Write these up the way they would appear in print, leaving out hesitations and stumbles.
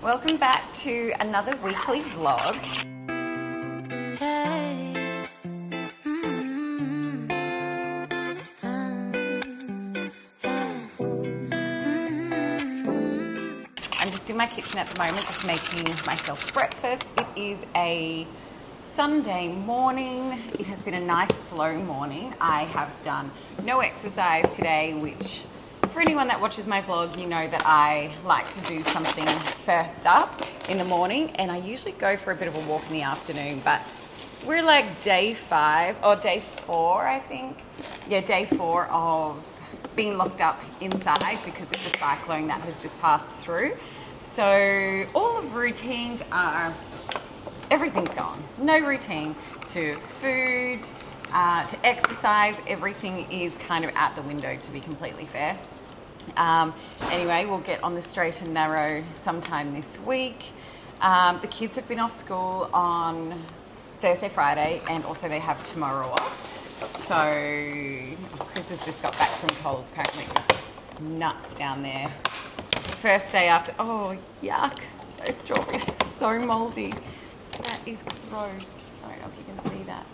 Welcome back to another weekly vlog. Hey. I'm just in my kitchen at the moment, just making myself breakfast. It is a Sunday morning. It has been a nice slow morning. I have done no exercise today, which for anyone that watches my vlog, you know that I like to do something first up in the morning, and I usually go for a bit of a walk in the afternoon, but we're like day 5 or day 4, I think. Yeah, day 4 of being locked up inside because of the cyclone that has just passed through. So all of routines are, everything's gone. No routine to food, to exercise, everything is kind of out the window, to be completely fair. Anyway, we'll get on the straight and narrow sometime this week. The kids have been off school on Thursday, Friday, and also they have tomorrow off. So Chris has just got back from Coles. Apparently it was nuts down there. First day after, oh yuck, those strawberries are so mouldy. That is gross. I don't know if you can see that.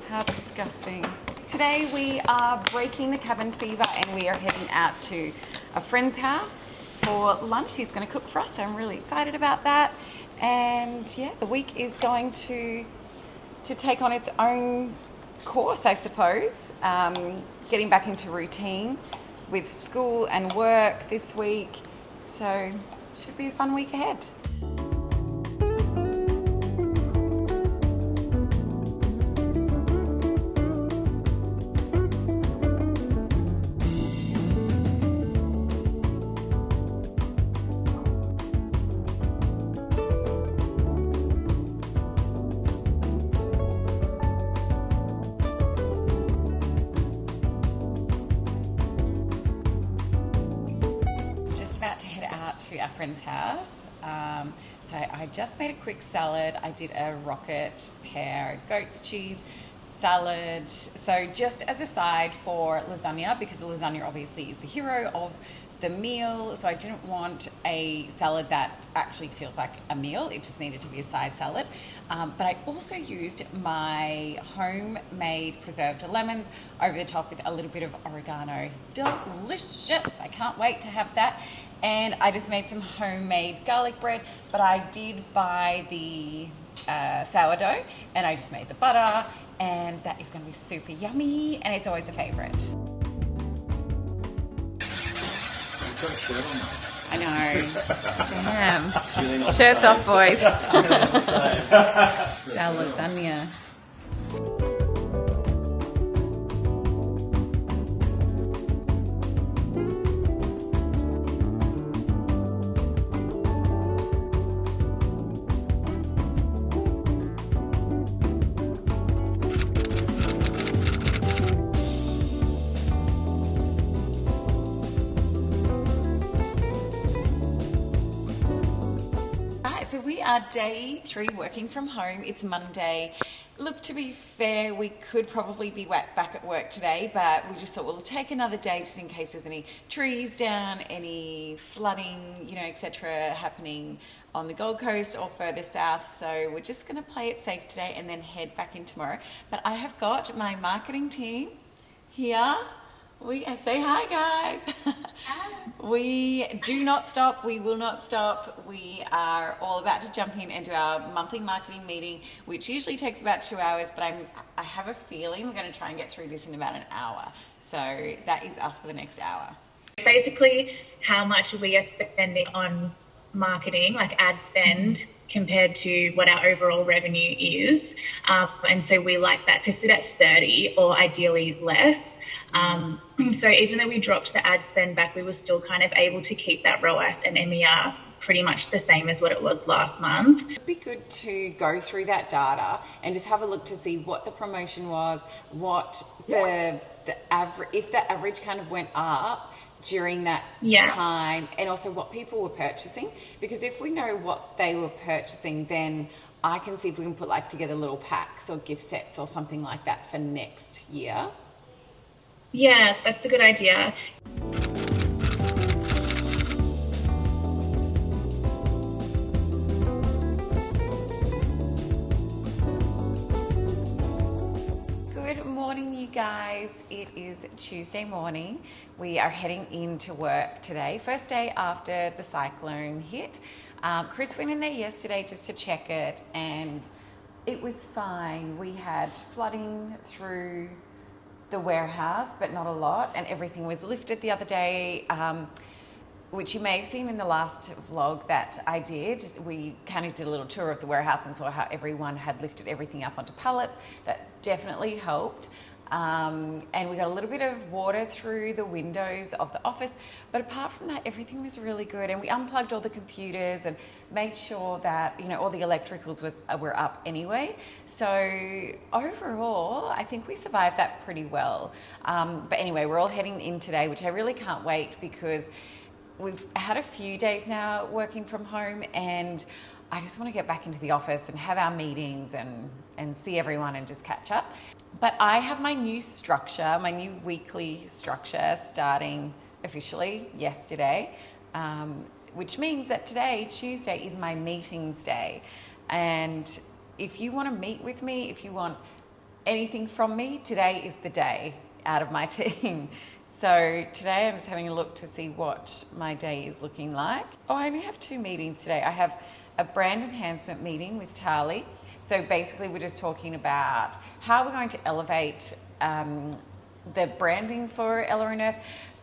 How disgusting. Today we are breaking the cabin fever and we are heading out to a friend's house for lunch. He's going to cook for us, so I'm really excited about that. And yeah, the week is going to take on its own course, I suppose. Getting back into routine with school and work this week. So it should be a fun week ahead. About to head out to our friend's house. So I just made a quick salad. I did a rocket pear goat's cheese salad. So just as a side for lasagna, because the lasagna obviously is the hero of the meal. So I didn't want a salad that actually feels like a meal. It just needed to be a side salad. But I also used my homemade preserved lemons over the top with a little bit of oregano. Delicious. I can't wait to have that. And I just made some homemade garlic bread, but I did buy the sourdough, and I just made the butter, and that is going to be super yummy, and it's always a favourite. I know. Damn. Shirts off, boys. It's our lasagna. So we are day 3 working from home. It's Monday. Look, to be fair, we could probably be back at work today, but we just thought we'll take another day just in case there's any trees down, any flooding, etc. happening on the Gold Coast or further south. So we're just going to play it safe today and then head back in tomorrow. But I have got my marketing team here. Say hi, guys. Hi. We do not stop. We will not stop. We are all about to jump in and do our monthly marketing meeting, which usually takes about 2 hours, but I have a feeling we're going to try and get through this in about an hour. So that is us for the next hour. It's basically how much we are spending on marketing, like ad spend, compared to what our overall revenue is. And so we like that to sit at 30 or ideally less. So even though we dropped the ad spend back, we were still kind of able to keep that ROAS and MER pretty much the same as what it was last month. It'd be good to go through that data and just have a look to see what the promotion was, what the average, if the average kind of went up during that time, and also what people were purchasing, because if we know what they were purchasing, then I can see if we can put like together little packs or gift sets or something like that for next year. Yeah, that's a good idea. guys, it is Tuesday morning. We are heading into work today. First day after the cyclone hit. Chris went in there yesterday just to check it and it was fine. We had flooding through the warehouse, but not a lot, and everything was lifted the other day, which you may have seen in the last vlog that I did. We kind of did a little tour of the warehouse and saw how everyone had lifted everything up onto pallets. That definitely helped. And we got a little bit of water through the windows of the office, but apart from that, everything was really good. And we unplugged all the computers and made sure that, all the electricals were up anyway. So overall, I think we survived that pretty well. But anyway, we're all heading in today, which I really can't wait because we've had a few days now working from home and I just want to get back into the office and have our meetings and see everyone and just catch up. But I have my new structure, my new weekly structure starting officially yesterday, which means that today, Tuesday, is my meetings day. And if you want to meet with me, if you want anything from me, today is the day out of my team. So today I'm just having a look to see what my day is looking like. Oh, I only have 2 meetings today. I have a brand enhancement meeting with Tali. So basically we're just talking about how we're going to elevate the branding for Ela Earth.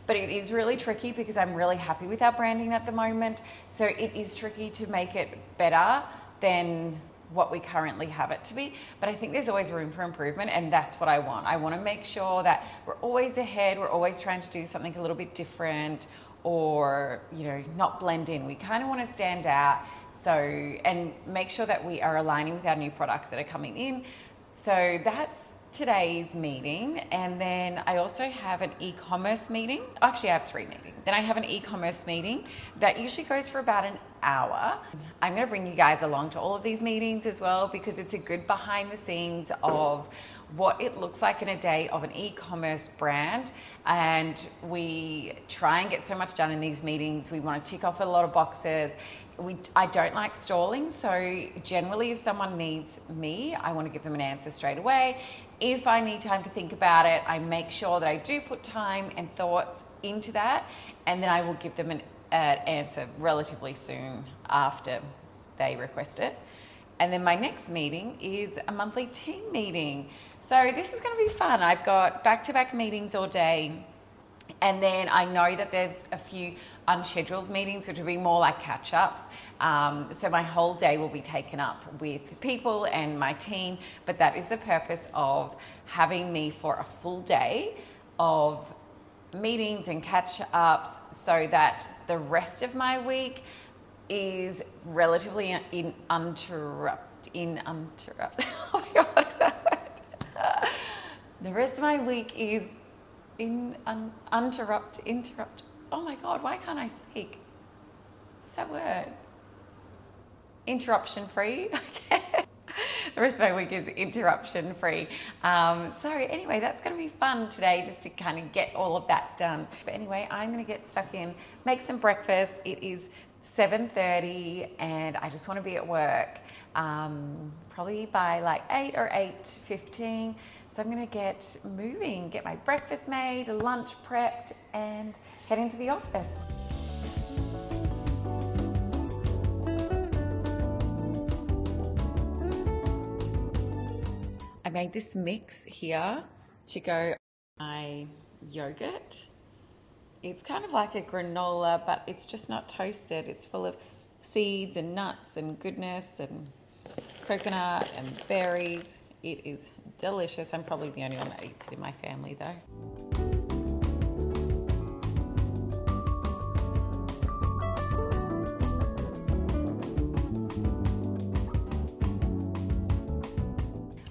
But it is really tricky because I'm really happy with our branding at the moment. So it is tricky to make it better than what we currently have it to be, but I think there's always room for improvement, and that's what I want. I want to make sure that we're always ahead, we're always trying to do something a little bit different, or not blend in. We kind of want to stand out, and make sure that we are aligning with our new products that are coming in. So that's today's meeting. And then I also have an e-commerce meeting. Actually, I have 3 meetings. Then I have an e-commerce meeting that usually goes for about an hour. I'm going to bring you guys along to all of these meetings as well because it's a good behind the scenes of what it looks like in a day of an e-commerce brand. And we try and get so much done in these meetings. We want to tick off a lot of boxes. I don't like stalling, so generally if someone needs me, I want to give them an answer straight away. If I need time to think about it, I make sure that I do put time and thoughts into that, and then I will give them an answer relatively soon after they request it. And then my next meeting is a monthly team meeting. So this is going to be fun. I've got back-to-back meetings all day. And then I know that there's a few unscheduled meetings, which will be more like catch-ups. So my whole day will be taken up with people and my team, but that is the purpose of having me for a full day of meetings and catch-ups so that the rest of my week is relatively uninterrupted. Oh my God, what is that word? The rest of my week is interrupt. Oh my God, why can't I speak? What's that word? Interruption free. Okay. The rest of my week is interruption free. So anyway, that's going to be fun today just to kind of get all of that done. But anyway, I'm going to get stuck in, make some breakfast. It is 7:30 and I just want to be at work probably by like 8 or 8:15. So I'm going to get moving, get my breakfast made, lunch prepped, and head into the office. I made this mix here to go my yogurt. It's kind of like a granola, but it's just not toasted. It's full of seeds and nuts and goodness and coconut and berries. It is delicious. I'm probably the only one that eats it in my family though.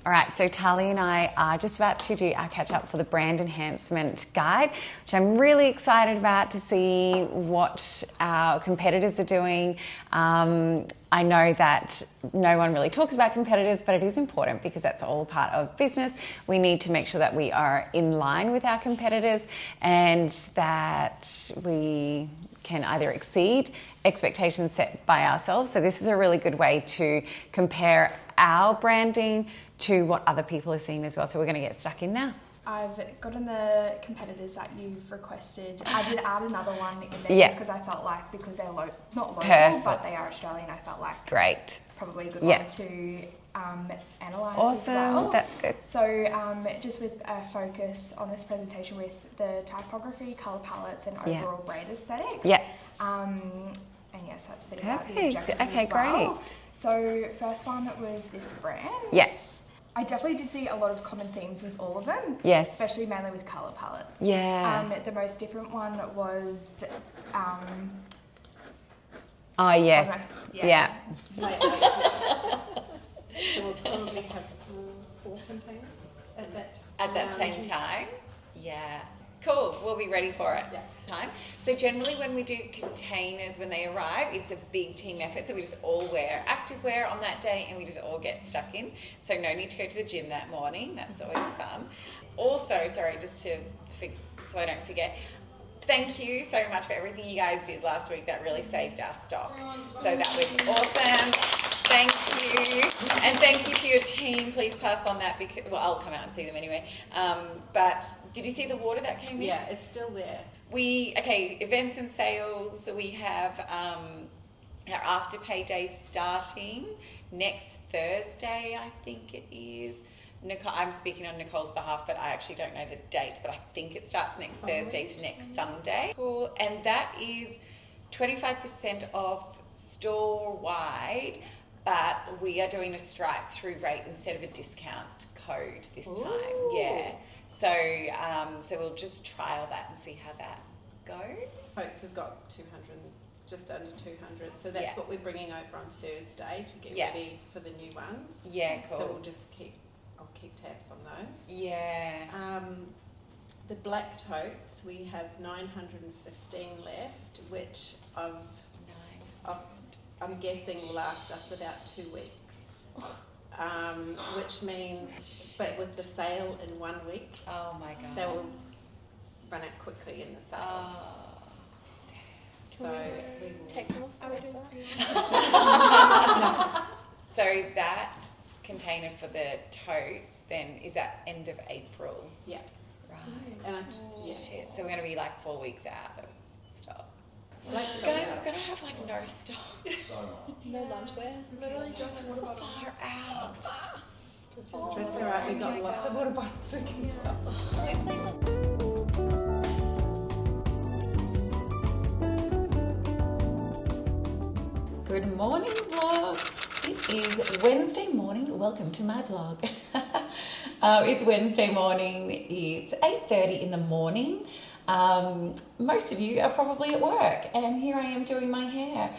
All right, so Tali and I are just about to do our catch up for the brand enhancement guide, which I'm really excited about to see what our competitors are doing. I know that no one really talks about competitors, but it is important because that's all part of business. We need to make sure that we are in line with our competitors and that we can either exceed expectations set by ourselves. So this is a really good way to compare our branding to what other people are seeing as well. So we're going to get stuck in now. I've gotten the competitors that you've requested. I did add another one in there just because I felt like, because they're not local, Perfect. but they are Australian, I felt like Great. probably a good one to analyse Awesome. as well. That's good. So just with a focus on this presentation with the typography, colour palettes and overall brand aesthetics. Yeah. And yes, that's a bit about the Perfect. objectives Okay, as well. great. So first one was this brand. Yes. I definitely did see a lot of common themes with all of them. Yes. Especially mainly with colour palettes. Yeah. The most different one was... oh, yes. Yeah. So we'll probably have 4 containers At that same time? Yeah. Cool. We'll be ready for it. Yeah. Time. So generally when we do containers when they arrive, it's a big team effort. So we just all wear activewear on that day and we just all get stuck in. So no need to go to the gym that morning. That's always fun. Also, sorry, just to so I don't forget, thank you so much for everything you guys did last week. That really saved our stock. So that was awesome. Thank you. And thank you to your team. Please pass on that because, well, I'll come out and see them anyway. But did you see the water that came in? Yeah, it's still there. Events and sales. So we have our Afterpay Day starting next Thursday, I think it is. Nicole, I'm speaking on Nicole's behalf, but I actually don't know the dates, but I think it starts next Thursday to next Sunday. Cool. And that is 25% off store-wide, but we are doing a strike-through rate instead of a discount code this time. Yeah. So we'll just trial that and see how that goes. Folks, we've got 200, just under 200. So that's what we're bringing over on Thursday to get ready for the new ones. Yeah, cool. So I'll keep tabs on those. Yeah. The black totes, we have 915 left, which I'm guessing will last us about 2 weeks. Which means, but with the sale in 1 week, Oh my God. they will run out quickly in the sale. Oh. So we will Take them off the website. So that container for the totes then is at end of April. Yeah. Right. And Shit. So we're going to be like 4 weeks out of stock. Like Guys, we're going to have like no stock. No lunchwear. Literally just water bottles. Far out. Just That's alright, we've got lots of water bottles we can sell. Wait, please. Good morning, vlog. It is Wednesday morning. Welcome to my vlog. It's Wednesday morning. It's 8:30 in the morning. Most of you are probably at work, and here I am doing my hair.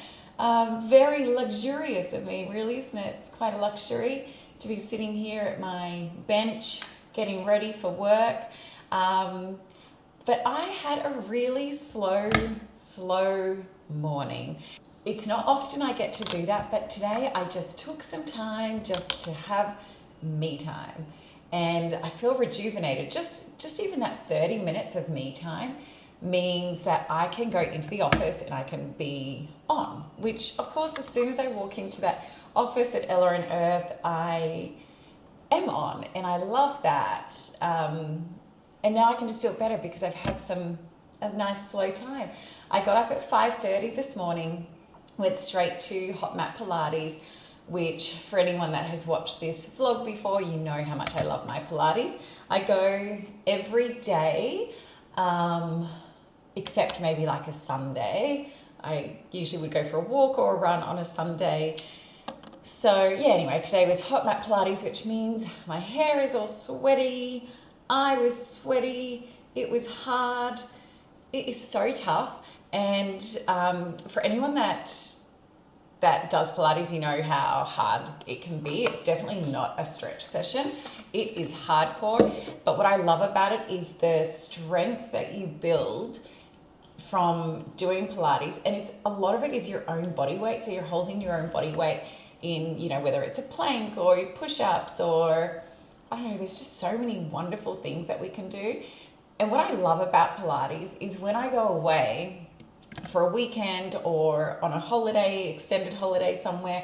Very luxurious of me, really, isn't it? It's quite a luxury to be sitting here at my bench, getting ready for work. But I had a really slow morning. It's not often I get to do that, but today I just took some time just to have me time. And I feel rejuvenated. Just even that 30 minutes of me time means that I can go into the office and I can be on, which of course, as soon as I walk into that office at Ela Earth, I am on, and I love that. And now I can just do it better because I've had a nice slow time. I got up at 5:30 this morning, went straight to Hot Mat Pilates, which for anyone that has watched this vlog before, you know how much I love my Pilates. I go every day, except maybe like a Sunday. I usually would go for a walk or a run on a Sunday. So yeah, anyway, today was Hot Mat Pilates, which means my hair is all sweaty. I was sweaty. It was hard. It is so tough. And for anyone that does Pilates, you know how hard it can be. It's definitely not a stretch session. It is hardcore. But what I love about it is the strength that you build from doing Pilates. And a lot of it is your own body weight. So you're holding your own body weight in, whether it's a plank or push-ups or, I don't know, there's just so many wonderful things that we can do. And what I love about Pilates is when I go away for a weekend or on a holiday, extended holiday somewhere,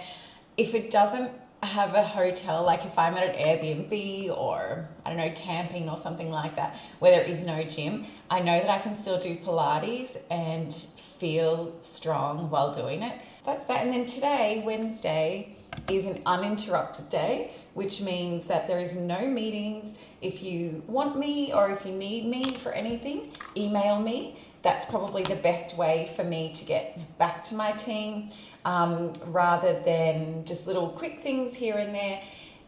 if it doesn't have a hotel, like if I'm at an Airbnb or, I don't know, camping or something like that, where there is no gym, I know that I can still do Pilates and feel strong while doing it. That's that. And then today, Wednesday, is an uninterrupted day, which means that there is no meetings. If you want me or if you need me for anything, email me. That's probably the best way for me to get back to my team, rather than just little quick things here and there.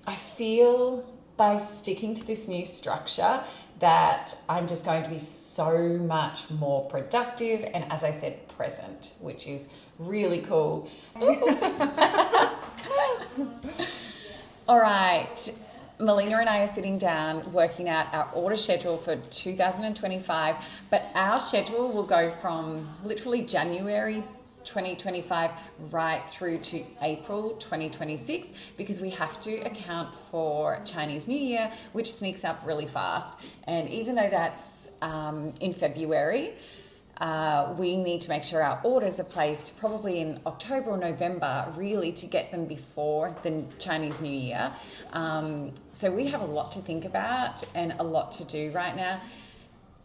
I feel by sticking to this new structure that I'm just going to be so much more productive and, as I said, present, which is really cool. All right. Melina and I are sitting down working out our order schedule for 2025, but our schedule will go from literally January 2025 right through to April 2026, because we have to account for Chinese New Year, which sneaks up really fast. And even though that's in February, we need to make sure our orders are placed probably in October or November, really, to get them before the Chinese New Year. So we have a lot to think about and a lot to do right now.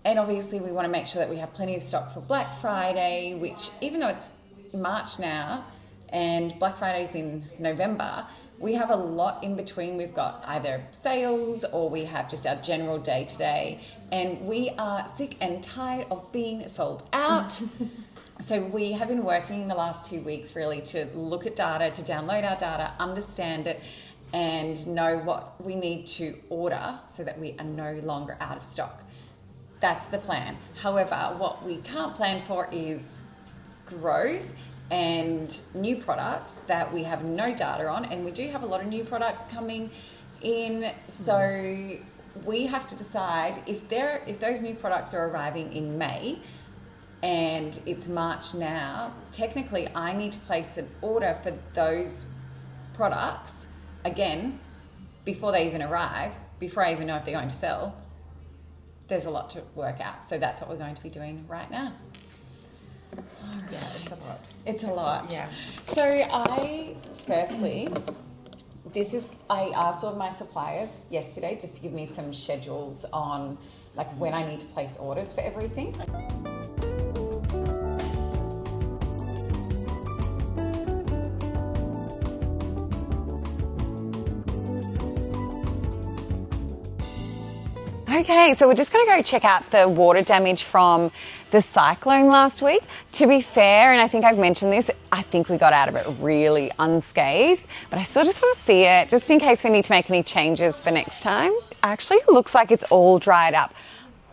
And obviously we want to make sure that we have plenty of stock for Black Friday, which, even though it's March now and Black Friday's in November, we have a lot in between. We've got either sales or we have just our general day-to-day, and we are sick and tired of being sold out. So we have been working the last 2 weeks really to look at data, to download our data, understand it, and know what we need to order so that we are no longer out of stock. That's the plan. However, what we can't plan for is growth and new products that we have no data on, and we do have a lot of new products coming in, so we have to decide if those new products are arriving in May and it's March now. Technically I need to place an order for those products again before they even arrive, before I even know if they're going to sell. There's a lot to work out, so that's what we're going to be doing right now. Yeah, it's a lot. It's a lot. Yeah. So I asked all of my suppliers yesterday just to give me some schedules on like when I need to place orders for everything. Okay, so we're just going to go check out the water damage from the cyclone last week. To be fair, and I think I've mentioned this, I think we got out of it really unscathed, but I still just want to see it, just in case we need to make any changes for next time. Actually, it looks like it's all dried up.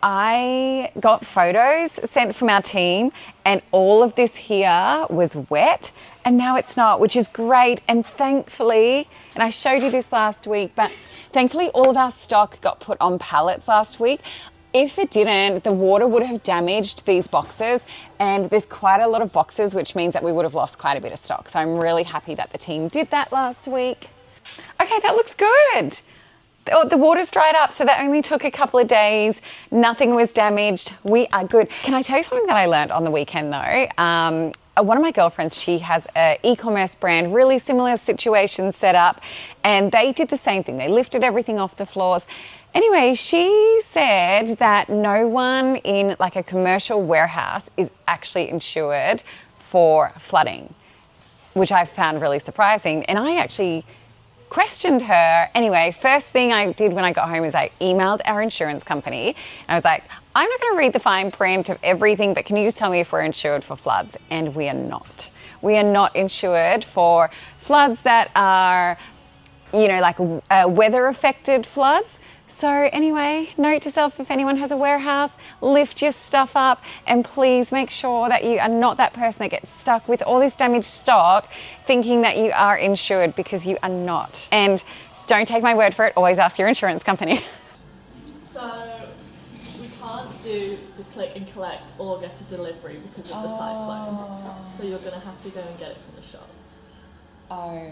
I got photos sent from our team, and all of this here was wet, and now it's not, which is great. And thankfully, and I showed you this last week, but thankfully all of our stock got put on pallets last week. If it didn't, the water would have damaged these boxes, and there's quite a lot of boxes, which means that we would have lost quite a bit of stock. So I'm really happy that the team did that last week. Okay, that looks good. The water's dried up, so that only took a couple of days. Nothing was damaged. We are good. Can I tell you something that I learned on the weekend though? One of my girlfriends, she has an e-commerce brand, really similar situation set up, and they did the same thing. They lifted everything off the floors. Anyway, she said that no one in like a commercial warehouse is actually insured for flooding, which I found really surprising. And I actually questioned her. Anyway, first thing I did when I got home is I emailed our insurance company. And I was like, I'm not going to read the fine print of everything, but can you just tell me if we're insured for floods? And we are not. We are not insured for floods that are, like weather-affected floods. So anyway, note to self, if anyone has a warehouse, lift your stuff up, and please make sure that you are not that person that gets stuck with all this damaged stock thinking that you are insured, because you are not. And don't take my word for it, always ask your insurance company. So we can't do the click and collect or get a delivery because of the cyclone. So you're going to have to go and get it from the shops. Oh.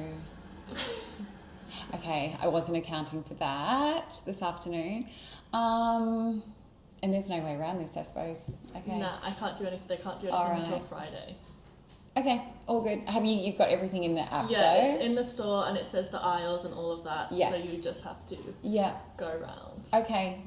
Okay, I wasn't accounting for that this afternoon. And there's no way around this, I suppose. Okay. No, I can't do anything. They can't do anything until Friday. Okay, all good. You've got everything in the app Yeah, though? it's in the store and it says the aisles and all of that. Yeah. So you just have to go around. Okay.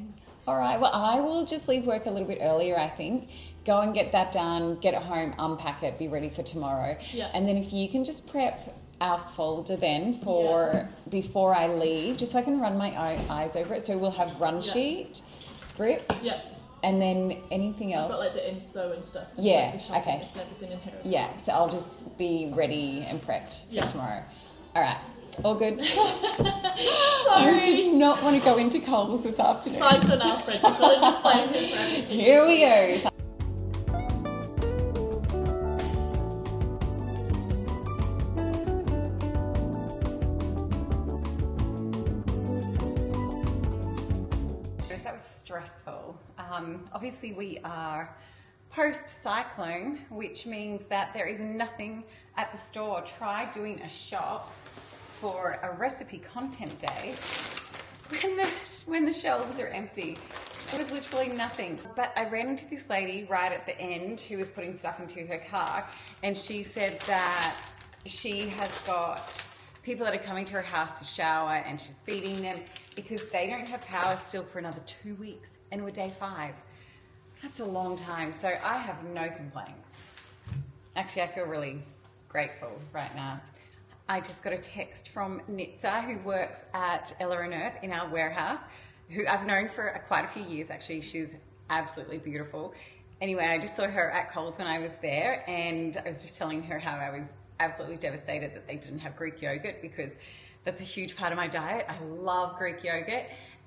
All right. Well, I will just leave work a little bit earlier, I think. Go and get that done, get it home, unpack it, be ready for tomorrow. Yeah. And then if you can just prep our folder then for before I leave, just so I can run my eyes over it. So we'll have run sheet, scripts. Yeah. And then anything else? I've got like the inspo and stuff. Yeah, like the shopping okay. list and everything in here as well. Yeah, so I'll just be ready and prepped for tomorrow. All right, all good. I did not want to go into Coles this afternoon. Cycling Alfred, you've got to just blame him for everything. Here we go. That was stressful. Obviously, we are post-cyclone, which means that there is nothing at the store. Try doing a shop for a recipe content day when the shelves are empty. There was literally nothing. But I ran into this lady right at the end who was putting stuff into her car, and she said that she has got people that are coming to her house to shower and she's feeding them because they don't have power still for another 2 weeks, and we're day 5. That's a long time, so I have no complaints. Actually, I feel really grateful right now. I just got a text from Nitsa, who works at Ela Earth in our warehouse, who I've known for quite a few years actually. She's absolutely beautiful. Anyway, I just saw her at Coles when I was there, and I was just telling her how I was absolutely devastated that they didn't have Greek yogurt, because that's a huge part of my diet. I love Greek yogurt.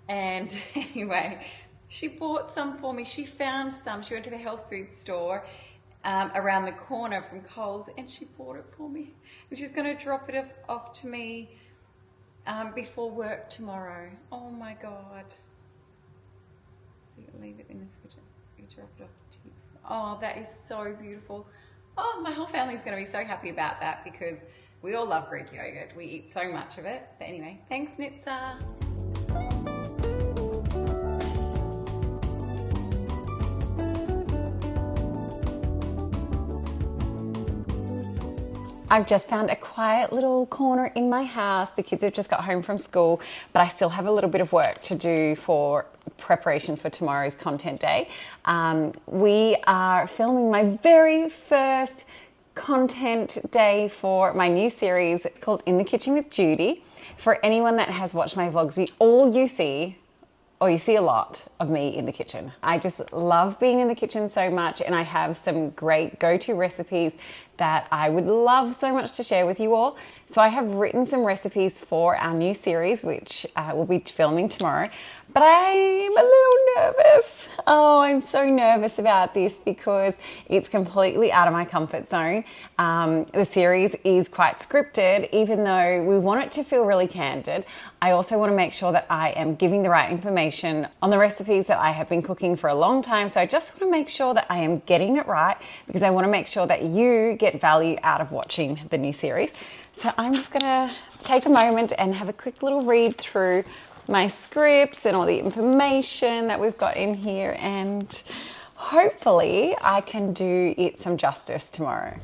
And anyway, she bought some for me. She found some. She went to the health food store around the corner from Coles, and she bought it for me. And she's going to drop it off to me before work tomorrow. Oh my God. So leave it in the fridge. You drop it off to you. Oh, that is so beautiful. Oh, my whole family's going to be so happy about that, because we all love Greek yogurt. We eat so much of it. But anyway, thanks, Nitsa. I've just found a quiet little corner in my house. The kids have just got home from school, but I still have a little bit of work to do for preparation for tomorrow's content day. We are filming my very first content day for my new series. It's called In the Kitchen with Judi. For anyone that has watched my vlogs, you see a lot of me in the kitchen. I just love being in the kitchen so much, and I have some great go-to recipes that I would love so much to share with you all. So I have written some recipes for our new series, which we'll be filming tomorrow. But I'm a little nervous. Oh, I'm so nervous about this because it's completely out of my comfort zone. The series is quite scripted, even though we want it to feel really candid. I also want to make sure that I am giving the right information on the recipes that I have been cooking for a long time. So I just want to make sure that I am getting it right, because I want to make sure that you get value out of watching the new series. So I'm just going to take a moment and have a quick little read through my scripts and all the information that we've got in here, and hopefully I can do it some justice tomorrow.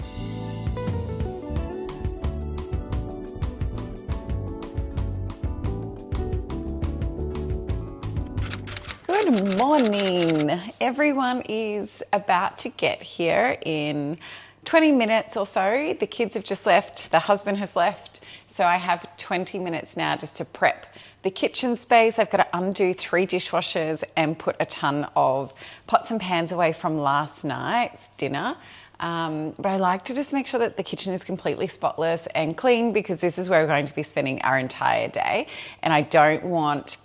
Good morning. Everyone is about to get here in 20 minutes or so. The kids have just left, the husband has left, so I have 20 minutes now just to prep the kitchen space. I've got to undo 3 dishwashers and put a ton of pots and pans away from last night's dinner. But I like to just make sure that the kitchen is completely spotless and clean, because this is where we're going to be spending our entire day, and I don't want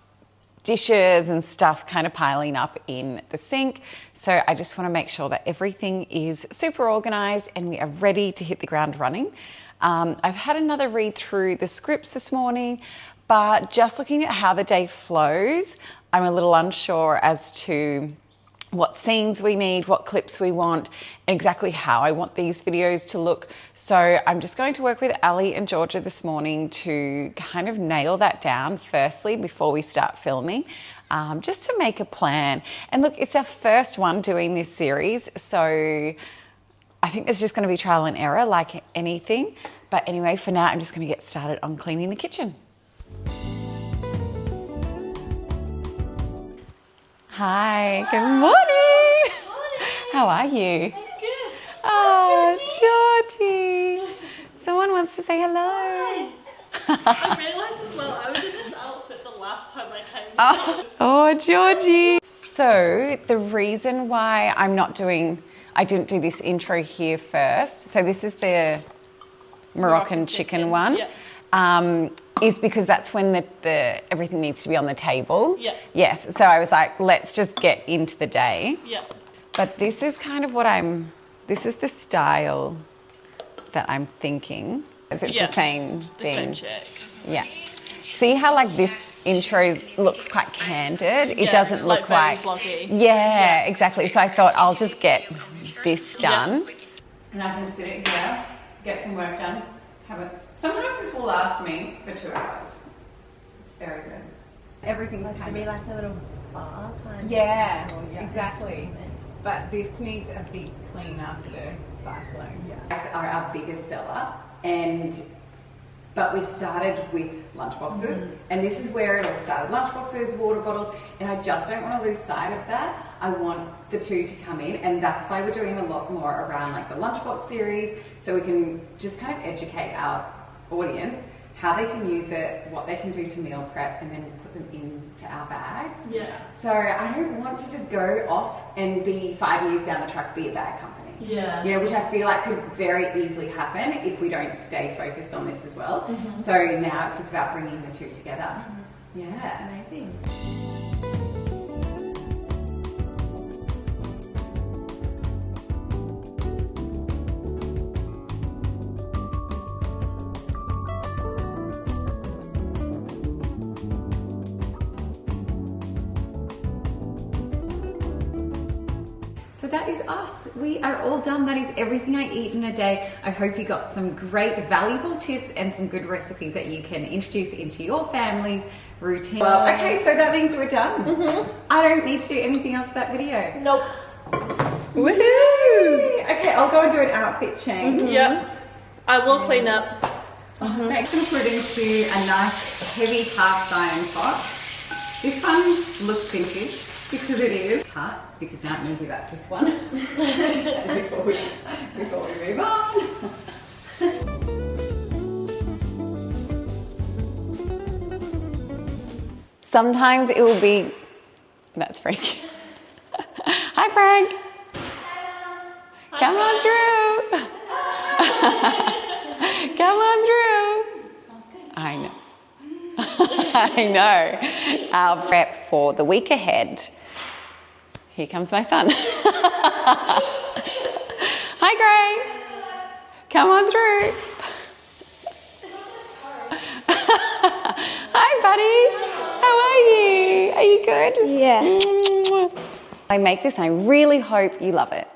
dishes and stuff kind of piling up in the sink. So I just want to make sure that everything is super organized and we are ready to hit the ground running. I've had another read through the scripts this morning, but just looking at how the day flows, I'm a little unsure as to what scenes we need, what clips we want, and exactly how I want these videos to look. So I'm just going to work with Ali and Georgia this morning to kind of nail that down firstly before we start filming, just to make a plan. And look, it's our first one doing this series, so I think there's just going to be trial and error like anything. But anyway, for now, I'm just going to get started on cleaning the kitchen. Hi, good morning. How are you? I'm good. Oh, Judi. Someone wants to say hello. I realised as well, I was in this outfit the last time I came. Oh, Georgie. So the reason why I didn't do this intro here first. So this is the Moroccan chicken one. Yeah. Is because that's when the everything needs to be on the table. Yeah. Yes. So I was like, let's just get into the day. Yeah. But this is kind of this is the style that I'm thinking. It's the same thing. The same chick. Yeah. See how like this intro looks quite candid? It doesn't look very like vloggy. Yeah, exactly. So I thought I'll just get this done. And I can sit it here, get some work done. Sometimes this will last me for 2 hours. It's very good. Everything's Supposed to be like a little bar kind of. Yeah, thing, or exactly. But this needs a big clean after the cyclone. Yeah. Are our biggest seller, but we started with lunchboxes, and this is where it all started. Lunchboxes, water bottles, and I just don't want to lose sight of that. I want the two to come in, and that's why we're doing a lot more around like the lunchbox series, so we can just kind of educate our audience how they can use it, what they can do to meal prep, and then put them into our bags. Yeah. So I don't want to just go off and be 5 years down the track, be a bag company. Yeah. You know, which I feel like could very easily happen if we don't stay focused on this as well. So now it's just about bringing the two together. Yeah. Amazing. So that is us. We are all done. That is everything I eat in a day. I hope you got some great valuable tips and some good recipes that you can introduce into your family's routine. Well, okay, so that means we're done. I don't need to do anything else for that video. Nope. Woohoo! Okay, I'll go and do an outfit change. Yep. I will clean up. Next, I'm going to put it into a nice heavy cast iron pot. This one looks vintage because it is cut, because now I'm going to do that fifth one before we move on. Sometimes it will be, that's Frank. Hi Frank. Come on through. Come on through. I know. I know. Our prep for the week ahead. Here comes my son. Hi Gray. Come on through. Hi buddy. How are you? Are you good? Yeah. I make this and I really hope you love it.